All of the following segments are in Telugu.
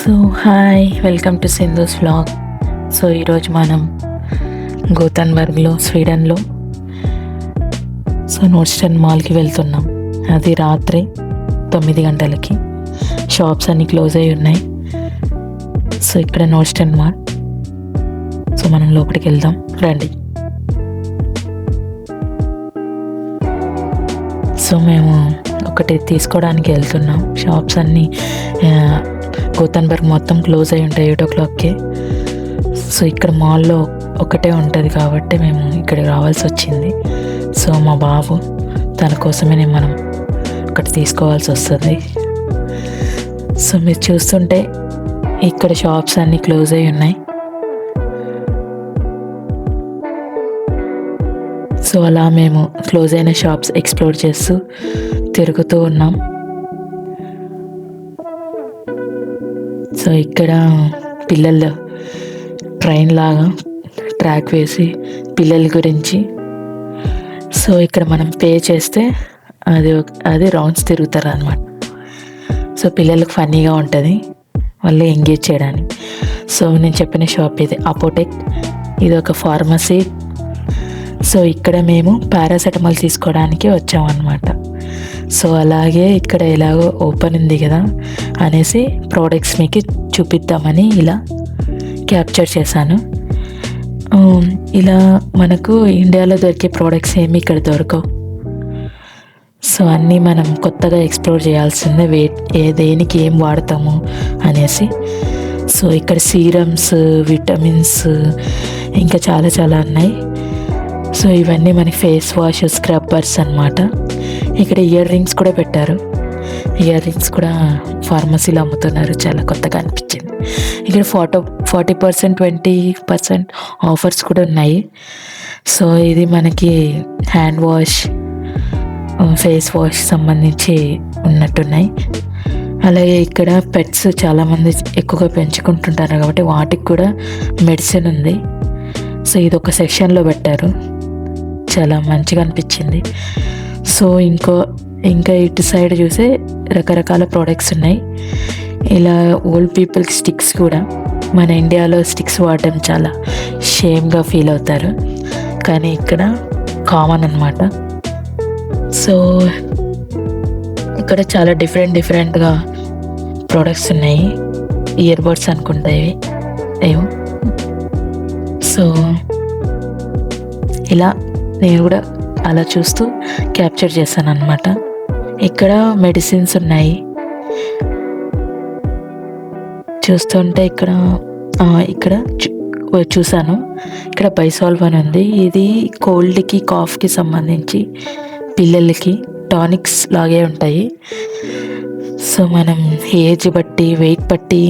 So hi, welcome to Sindhu's vlog. So ఈరోజు మనం గోతన్బర్గ్లో, స్వీడన్లో నోర్స్టన్ మాల్కి వెళ్తున్నాం. అది రాత్రి 9 గంటలకి. షాప్స్ అన్నీ క్లోజ్ అయి ఉన్నాయి. సో ఇక్కడ నోర్స్టన్ మాల్. సో మనం లోపలికి వెళ్దాం, రండి. సో మేము ఒకటి తీసుకోవడానికి వెళ్తున్నాం. షాప్స్ అన్నీ గోతన్బర్గ్ మొత్తం క్లోజ్ అయి ఉంటాయి 8 o'clockకి. సో ఇక్కడ మాల్లో ఒకటే ఉంటుంది కాబట్టి మేము ఇక్కడికి రావాల్సి వచ్చింది. సో మా బాబు తన కోసమే మనం ఒకటి తీసుకోవాల్సి వస్తుంది. సో మీరు చూస్తుంటే ఇక్కడ షాప్స్ అన్నీ క్లోజ్ అయి ఉన్నాయి. సో అలా మేము క్లోజ్ అయిన షాప్స్ ఎక్స్ప్లోర్ చేస్తూ తిరుగుతూ ఉన్నాం. సో ఇక్కడ పిల్లలు ట్రైన్ లాగా ట్రాక్ వేసి పిల్లల గురించి. సో ఇక్కడ మనం పే చేస్తే అది రౌండ్స్ తిరుగుతారు అన్నమాట. సో పిల్లలకు ఫన్నీగా ఉంటుంది, వాళ్ళు ఎంగేజ్ చేయడానికి. సో నేను చెప్పిన షాప్ ఇది అపోటెక్. ఇది ఒక ఫార్మసీ. సో ఇక్కడ మేము పారాసెటమాల్ తీసుకోవడానికి వచ్చామన్నమాట. సో అలాగే ఇక్కడ ఎలాగో ఓపెన్ ఉంది కదా అనేసి ప్రోడక్ట్స్ మీకు చూపిద్దామని ఇలా క్యాప్చర్ చేశాను. ఇలా మనకు ఇండియాలో దొరికే ప్రోడక్ట్స్ ఏమి ఇక్కడ దొరకవు. సో అన్నీ మనం కొత్తగా ఎక్స్ప్లోర్ చేయాల్సిందే, దేనికి ఏం వాడతాము అనేసి. సో ఇక్కడ సీరమ్స్, విటమిన్స్ ఇంకా చాలా చాలా ఉన్నాయి. సో ఇవన్నీ మనకి ఫేస్ వాష్, స్క్రబ్బర్స్ అన్నమాట. ఇక్కడ ఇయర్ రింగ్స్ కూడా పెట్టారు. ఇయర్ రింగ్స్ కూడా ఫార్మసీలో అమ్ముతున్నారు, చాలా కొత్తగా అనిపించింది. ఇక్కడ 40%, 20% ఆఫర్స్ కూడా ఉన్నాయి. సో ఇది మనకి హ్యాండ్ వాష్, ఫేస్ వాష్ సంబంధించి ఉన్నట్టున్నాయి. అలాగే ఇక్కడ పెట్స్ చాలామంది ఎక్కువగా పెంచుకుంటుంటారు కాబట్టి వాటికి కూడా మెడిసిన్ ఉంది. సో ఇది ఒక సెక్షన్లో పెట్టారు, చాలా మంచిగా అనిపించింది. సో ఇంకా ఇటు సైడ్ చూస్తే రకరకాల ప్రోడక్ట్స్ ఉన్నాయి. ఇలా ఓల్డ్ పీపుల్కి స్టిక్స్ కూడా, మన ఇండియాలో స్టిక్స్ వాడడం చాలా షేమ్గా ఫీల్ అవుతారు, కానీ ఇక్కడ కామన్ అన్నమాట. సో ఇక్కడ చాలా డిఫరెంట్గా ప్రోడక్ట్స్ ఉన్నాయి. ఇయర్ బడ్స్ అనుకుంటాయి ఏమో. సో ఇలా నేను కూడా అలా చూస్తూ క్యాప్చర్ చేశాను అన్నమాట. ఇక్కడ మెడిసిన్స్ ఉన్నాయి. చూస్తుంటే ఇక్కడ చూసాను, ఇక్కడ బైసాల్వ్ అని ఉంది. ఇది కోల్డ్కి, కాఫ్కి సంబంధించి పిల్లలకి టానిక్స్ లాగే ఉంటాయి. సో మనం ఏజ్ బట్టి, వెయిట్ బట్టి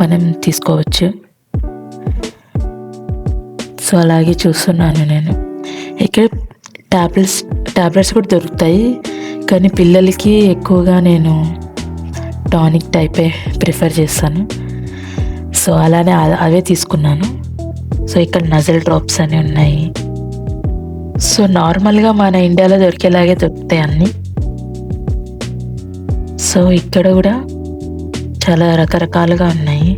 మనం తీసుకోవచ్చు. సో అలాగే చూస్తున్నాను నేను. ఇక్కడ టాబ్లెట్స్ కూడా దొరుకుతాయి, కానీ పిల్లలకి ఎక్కువగా నేను టానిక్ టైపే ప్రిఫర్ చేస్తాను. సో అలానే అవే తీసుకున్నాను. సో ఇక్కడ నజల్ డ్రాప్స్ అని ఉన్నాయి. సో నార్మల్గా మన ఇండియాలో దొరికేలాగే దొరుకుతాయి అన్నీ. సో ఇక్కడ కూడా చాలా రకరకాలుగా ఉన్నాయి.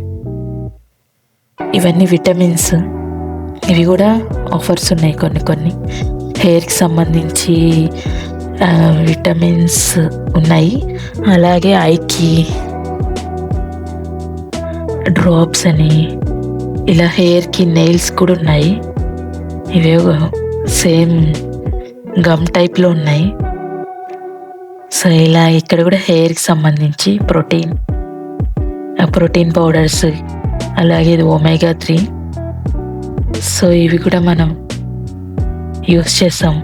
ఇవన్నీ విటమిన్స్, ఇవి కూడా ఆఫర్స్ ఉన్నాయి కొన్ని. హెయిర్కి సంబంధించి విటమిన్స్ ఉన్నాయి. అలాగే ఐకి డ్రాప్స్ అని, ఇలా హెయిర్కి నెయిల్స్ కూడా ఉన్నాయి. ఇవేవో సేమ్ గమ్ టైప్లో ఉన్నాయి. సో ఇలా ఇక్కడ కూడా హెయిర్కి సంబంధించి ప్రోటీన్ పౌడర్స్, అలాగే ఇది ఒమేగా 3. సో ఇవి కూడా మనం యూస్ చేస్తాం.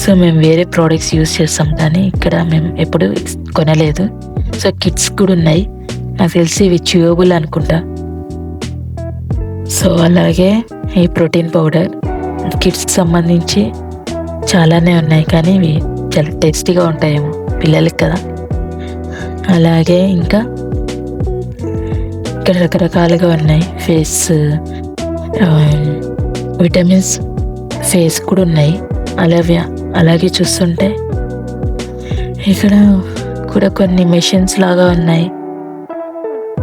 సో మేము వేరే ప్రోడక్ట్స్ యూస్ చేస్తాం, కానీ ఇక్కడ మేము ఎప్పుడు కొనలేదు. సో కిడ్స్ కూడా ఉన్నాయి, నాకు తెలిసి ఇవి చ్యూయబుల్ అనుకుంటా. సో అలాగే ఈ ప్రోటీన్ పౌడర్ కిడ్స్కి సంబంధించి చాలానే ఉన్నాయి, కానీ ఇవి చాలా టేస్టీగా ఉంటాయేమో పిల్లలకి కదా. అలాగే ఇంకా ఇక్కడ రకరకాలుగా ఉన్నాయి. ఫేస్ విటమిన్స్, ఫేస్ కూడా ఉన్నాయి. అలాగే చూస్తుంటే ఇక్కడ కూడా కొన్ని మెషిన్స్ లాగా ఉన్నాయి.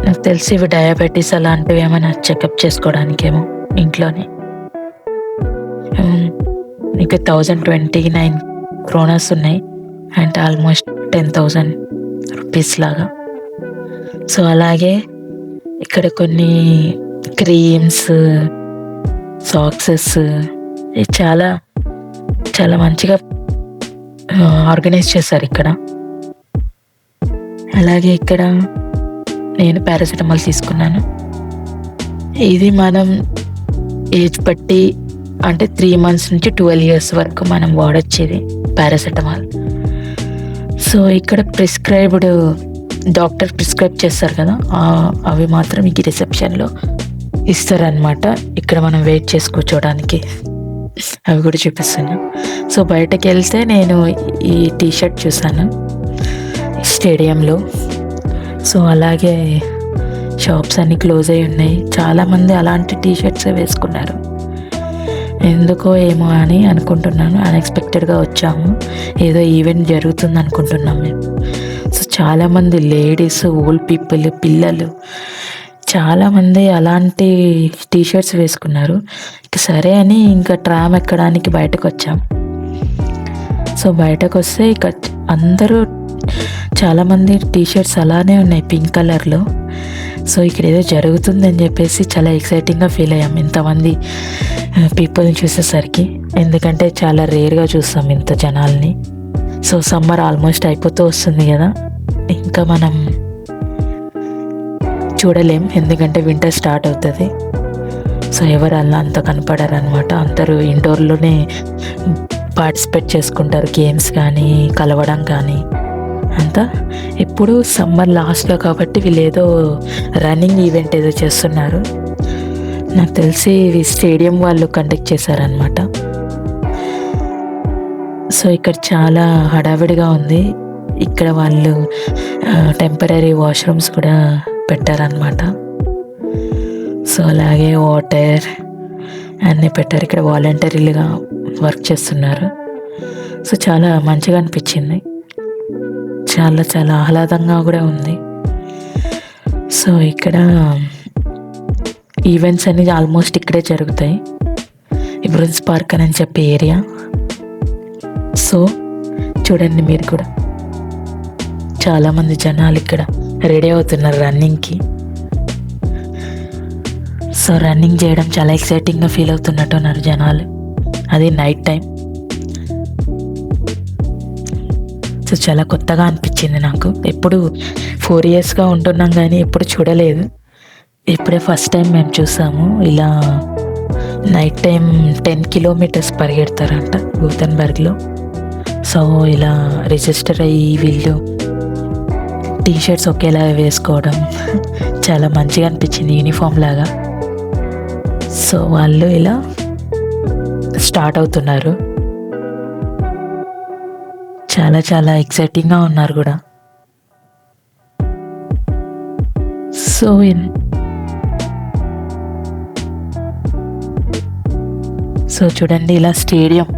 నాకు తెలిసి ఇవి డయాబెటీస్ అలాంటివి ఏమైనా చెకప్ చేసుకోవడానికేమో ఇంట్లోనే. ఇంకా 1029 క్రోనాస్ ఉన్నాయి, అంటే ఆల్మోస్ట్ 10,000 రూపీస్ లాగా. సో అలాగే ఇక్కడ కొన్ని క్రీమ్స్, సాక్సెస్ చాలా చాలా మంచిగా ఆర్గనైజ్ చేశారు ఇక్కడ. అలాగే ఇక్కడ నేను పారాసిటమాల్ తీసుకున్నాను. ఇది మనం ఏజ్ బట్టి అంటే 3 months నుంచి 12 years వరకు మనం వాడొచ్చేది పారాసిటమాల్. సో ఇక్కడ ప్రిస్క్రైబ్డ్ డాక్టర్ ప్రిస్క్రైబ్ చేస్తారు కదా, అవి మాత్రం ఈ రిసెప్షన్లో ఇస్తారనమాట. ఇక్కడ మనం వెయిట్ చేసి కూర్చోడానికి అవి కూడా చూపిస్తాను. సో బయటకు వెళ్తే నేను ఈ టీషర్ట్ చూసాను స్టేడియంలో. సో అలాగే షాప్స్ అన్నీ క్లోజ్ అయి ఉన్నాయి. చాలామంది అలాంటి టీషర్ట్సే వేసుకున్నారు. ఎందుకో ఏమో అని అనుకుంటున్నాను. అన్ఎక్స్పెక్టెడ్గా వచ్చాము, ఏదో ఈవెంట్ జరుగుతుంది అనుకుంటున్నాం మేము. సో చాలామంది లేడీస్, ఓల్డ్ పీపుల్, పిల్లలు చాలామంది అలాంటి టీషర్ట్స్ వేసుకున్నారు. సరే అని ఇంకా ట్రామ్ ఎక్కడానికి బయటకు వచ్చాం. సో బయటకు వస్తే ఇక అందరూ చాలామంది టీషర్ట్స్ అలానే ఉన్నాయి పింక్ కలర్లో. సో ఇక్కడ ఏదో జరుగుతుందని చెప్పేసి చాలా ఎక్సైటింగ్గా ఫీల్ అయ్యాం ఇంతమంది పీపుల్ని చూసేసరికి. ఎందుకంటే చాలా రేర్గా చూస్తాం ఇంత జనాల్ని. సో సమ్మర్ ఆల్మోస్ట్ అయిపోతూ వస్తుంది కదా, ఇంకా మనం చూడలేం ఎందుకంటే వింటర్ స్టార్ట్ అవుతుంది. సో ఎవరు అలా అంత కనపడారనమాట. అందరూ ఇండోర్లోనే పార్టిసిపేట్ చేసుకుంటారు, గేమ్స్ కానీ కలవడం కానీ అంతా. ఇప్పుడు సమ్మర్ లాస్ట్లో కాబట్టి వీళ్ళు ఏదో రన్నింగ్ ఈవెంట్ ఏదో చేస్తున్నారు. నాకు తెలిసి ఇవి స్టేడియం వాళ్ళు కండక్ట్ చేశారనమాట. సో ఇక్కడ చాలా హడావిడిగా ఉంది. ఇక్కడ వాళ్ళు టెంపరీ వాష్రూమ్స్ కూడా పెట్టారనమాట. సో అలాగే వాటర్ అన్నీ పెట్టారు. ఇక్కడ వాలంటరీలుగా వర్క్ చేస్తున్నారు. సో చాలా మంచిగా అనిపించింది, చాలా చాలా ఆహ్లాదంగా కూడా ఉంది. సో ఇక్కడ ఈవెంట్స్ అనేది ఆల్మోస్ట్ ఇక్కడే జరుగుతాయి, ఈ బ్రున్స్ పార్క్ అని చెప్పే ఏరియా. సో చూడండి మీరు కూడా, చాలామంది జనాలు ఇక్కడ రెడీ అవుతున్నారు రన్నింగ్కి. సో రన్నింగ్ చేయడం చాలా ఎక్సైటింగ్గా ఫీల్ అవుతున్నట్టున్నారు జనాలు, అది నైట్ టైం. సో చాలా కొత్తగా అనిపించింది నాకు. ఎప్పుడు 4 yearsగా ఉంటున్నాం కానీ ఎప్పుడు చూడలేదు. ఇప్పుడే ఫస్ట్ టైం మేము చూసాము. ఇలా నైట్ టైం 10 kilometers పరిగెడతారంట గూటెన్బర్గ్లో. సో ఇలా రిజిస్టర్ అయ్యి వీళ్ళు టీషర్ట్స్ ఒకేలా వేసుకోవడం చాలా మంచిగా అనిపించింది, యూనిఫామ్ లాగా. సో వాళ్ళు ఇలా స్టార్ట్ అవుతున్నారు. చాలా చాలా ఎక్సైటింగ్గా ఉన్నారు కూడా. సో చూడండి ఇలా స్టేడియం,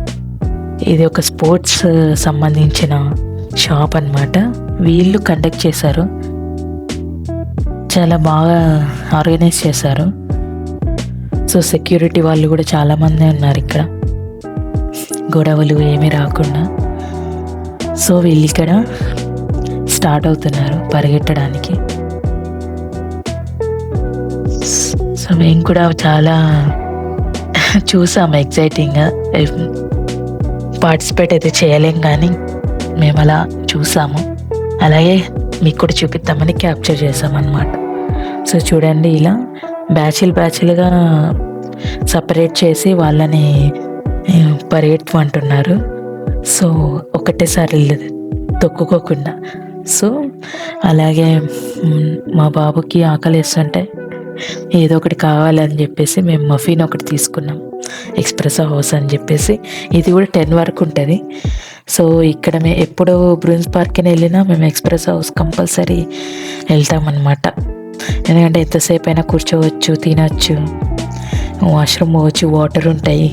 ఇది ఒక స్పోర్ట్స్ సంబంధించిన షాప్ అన్నమాట. వీళ్ళు కండక్ట్ చేశారు, చాలా బాగా ఆర్గనైజ్ చేశారు. సో సెక్యూరిటీ వాళ్ళు కూడా చాలామంది ఉన్నారు ఇక్కడ, గొడవలు ఏమీ రాకుండా. సో వీళ్ళు ఇక్కడ స్టార్ట్ అవుతున్నారు పరిగెట్టడానికి. సో మేము కూడా చాలా చూసాము ఎక్సైటింగ్గా. పార్టిసిపేట్ అయితే చేయలేం కానీ మేము అలా చూసాము, అలాగే మీకు కూడా చూపిద్దామని క్యాప్చర్ చేసామన్నమాట. సో చూడండి ఇలా బ్యాచ్లుగా సపరేట్ చేసి వాళ్ళని పరిగెత్తమంటున్నారు. సో ఒకటేసారి తొక్కుకోకుండా. సో అలాగే మా బాబుకి ఆకలిస్తుంటే ఏదో ఒకటి కావాలని చెప్పేసి మేము మఫిన్ ఒకటి తీసుకున్నాం, ఎక్స్ప్రెసో హౌస్ అని చెప్పేసి. ఇది కూడా 10 వరకు ఉంటుంది. సో ఇక్కడ మేము ఎప్పుడు బ్రూన్స్ పార్క్కి వెళ్ళినా మేము ఎక్స్ప్రెసో హౌస్ కంపల్సరీ వెళ్తామన్నమాట. ఎందుకంటే ఎంతసేపు అయినా కూర్చోవచ్చు, తినచ్చు, వాష్రూమ్ పోవచ్చు, వాటర్ ఉంటాయి.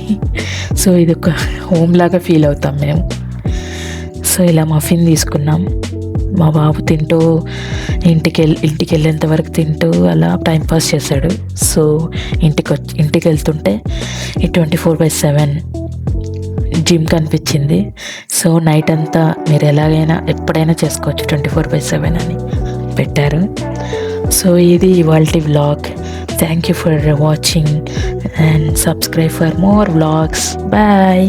సో ఇది ఒక హోమ్ లాగా ఫీల్ అవుతాం మేము. సో ఇలా మఫిన్ తీసుకున్నాం, మా బాబు తింటూ ఇంటికి వెళ్ళేంత వరకు తింటూ అలా టైంపాస్ చేశాడు. సో ఇంటికి వెళ్తుంటే ఈ 24/7 జిమ్ కనిపించింది. సో నైట్ అంతా మీరు ఎప్పుడైనా చేసుకోవచ్చు 24/7 అని పెట్టారు. సో ఇది ఇవాల్టి vlog. Thank you for watching and subscribe for more vlogs. Bye.